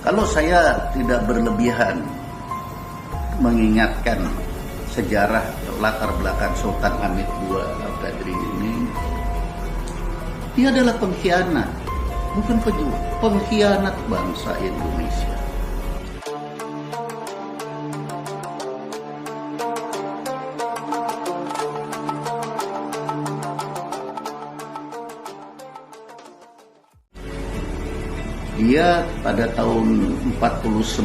Kalau saya tidak berlebihan mengingatkan sejarah latar belakang Sultan Hamid II Al-Qadri ini, dia adalah pengkhianat, bukan pejuang, pengkhianat bangsa Indonesia. Dia pada tahun 49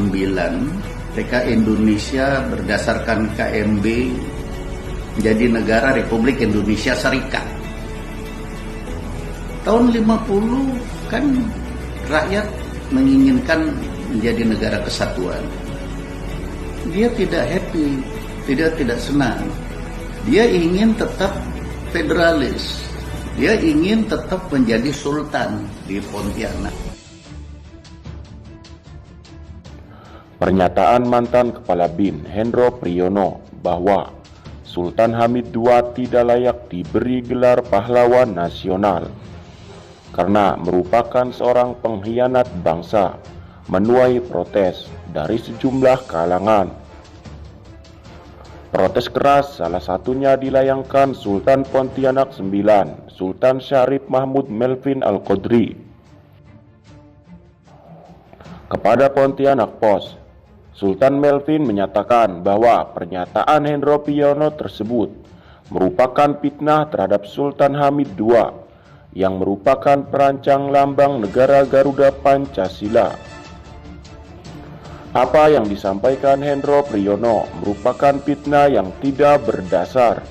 PK Indonesia berdasarkan KMB menjadi negara Republik Indonesia Serikat. Tahun 50 kan rakyat menginginkan menjadi negara kesatuan. Dia tidak happy, tidak senang. Dia ingin tetap federalis. Dia ingin tetap menjadi sultan di Pontianak. Pernyataan mantan Kepala BIN Hendro Priyono bahwa Sultan Hamid II tidak layak diberi gelar pahlawan nasional karena merupakan seorang pengkhianat bangsa menuai protes dari sejumlah kalangan. Protes keras salah satunya dilayangkan Sultan Pontianak IX, Sultan Syarif Mahmud Melvin Al-Qadri. Kepada Pontianak Post, Sultan Melvin menyatakan bahwa pernyataan Hendro Priyono tersebut merupakan fitnah terhadap Sultan Hamid II yang merupakan perancang lambang negara Garuda Pancasila. Apa yang disampaikan Hendro Priyono merupakan fitnah yang tidak berdasar.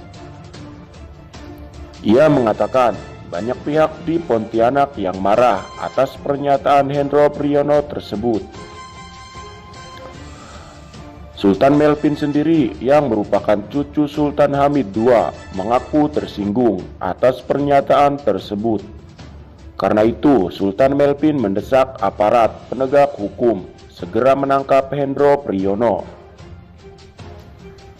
Ia mengatakan banyak pihak di Pontianak yang marah atas pernyataan Hendro Priyono tersebut. Sultan Melvin sendiri yang merupakan cucu Sultan Hamid II mengaku tersinggung atas pernyataan tersebut. Karena itu, Sultan Melvin mendesak aparat penegak hukum segera menangkap Hendro Priyono.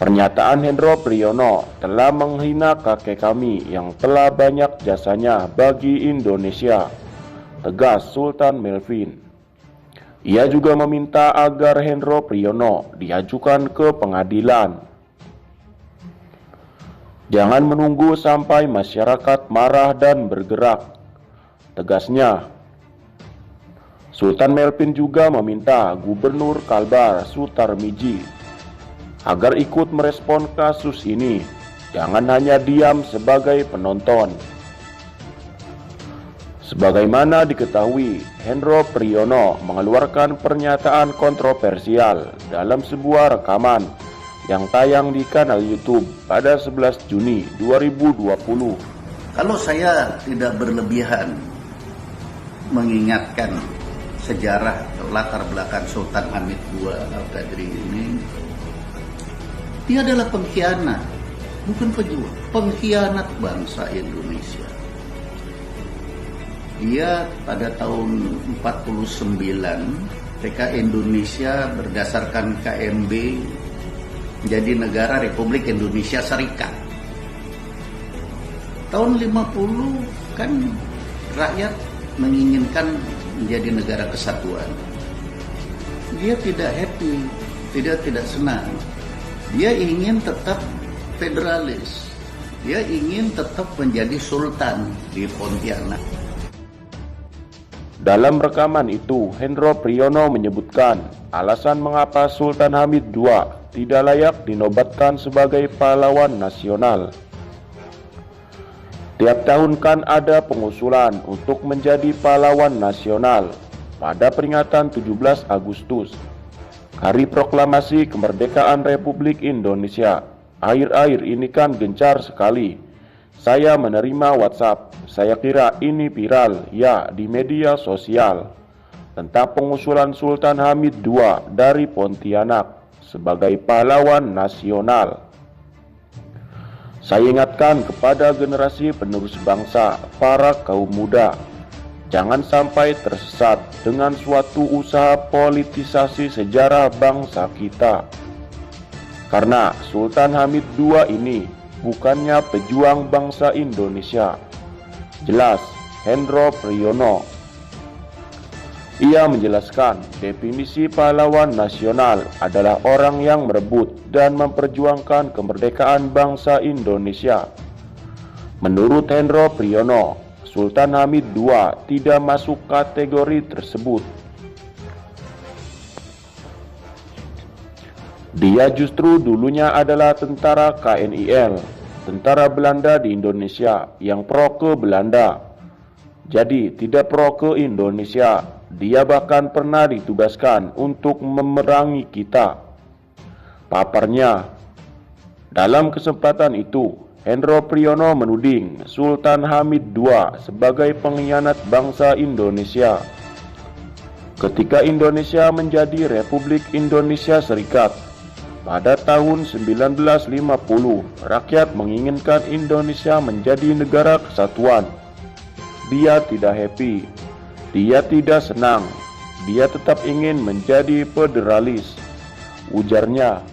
Pernyataan Hendro Priyono telah menghina kakek kami yang telah banyak jasanya bagi Indonesia, tegas Sultan Melvin. Ia juga meminta agar Hendro Priyono diajukan ke pengadilan. Jangan menunggu sampai masyarakat marah dan bergerak, tegasnya. Sultan Melvin juga meminta Gubernur Kalbar Sutarmiji agar ikut merespon kasus ini, jangan hanya diam sebagai penonton. Sebagaimana diketahui, Hendro Priyono mengeluarkan pernyataan kontroversial dalam sebuah rekaman yang tayang di kanal YouTube pada 11 Juni 2020. Kalau saya tidak berlebihan mengingatkan sejarah latar belakang Sultan Hamid II Al-Qadri ini, dia adalah pengkhianat, bukan pejuang, pengkhianat bangsa Indonesia. Dia pada tahun 49 PK Indonesia berdasarkan KMB menjadi negara Republik Indonesia Serikat. Tahun 50 kan rakyat menginginkan menjadi negara kesatuan. Dia tidak happy, tidak senang. Dia ingin tetap federalis. Dia ingin tetap menjadi sultan di Pontianak. Dalam rekaman itu, Hendro Priyono menyebutkan alasan mengapa Sultan Hamid II tidak layak dinobatkan sebagai pahlawan nasional. Tiap tahun kan ada pengusulan untuk menjadi pahlawan nasional pada peringatan 17 Agustus, Hari Proklamasi Kemerdekaan Republik Indonesia. Akhir-akhir ini kan gencar sekali. Saya menerima WhatsApp, saya kira ini viral ya di media sosial, tentang pengusulan Sultan Hamid II dari Pontianak sebagai pahlawan nasional. Saya ingatkan kepada generasi penerus bangsa, para kaum muda, jangan sampai tersesat dengan suatu usaha politisasi sejarah bangsa kita. Karena Sultan Hamid II ini bukannya pejuang bangsa Indonesia, jelas Hendro Priyono. Ia menjelaskan definisi pahlawan nasional adalah orang yang merebut dan memperjuangkan kemerdekaan bangsa Indonesia. Menurut Hendro Priyono, Sultan Hamid II tidak masuk kategori tersebut. Dia justru dulunya adalah tentara KNIL, tentara Belanda di Indonesia yang pro ke Belanda. Jadi tidak pro ke Indonesia. Dia bahkan pernah ditugaskan untuk memerangi kita, paparnya. Dalam kesempatan itu, Hendro Priyono menuding Sultan Hamid II sebagai pengkhianat bangsa Indonesia. Ketika Indonesia menjadi Republik Indonesia Serikat pada tahun 1950, rakyat menginginkan Indonesia menjadi negara kesatuan. Dia tidak happy. Dia tidak senang, dia tetap ingin menjadi federalis, ujarnya.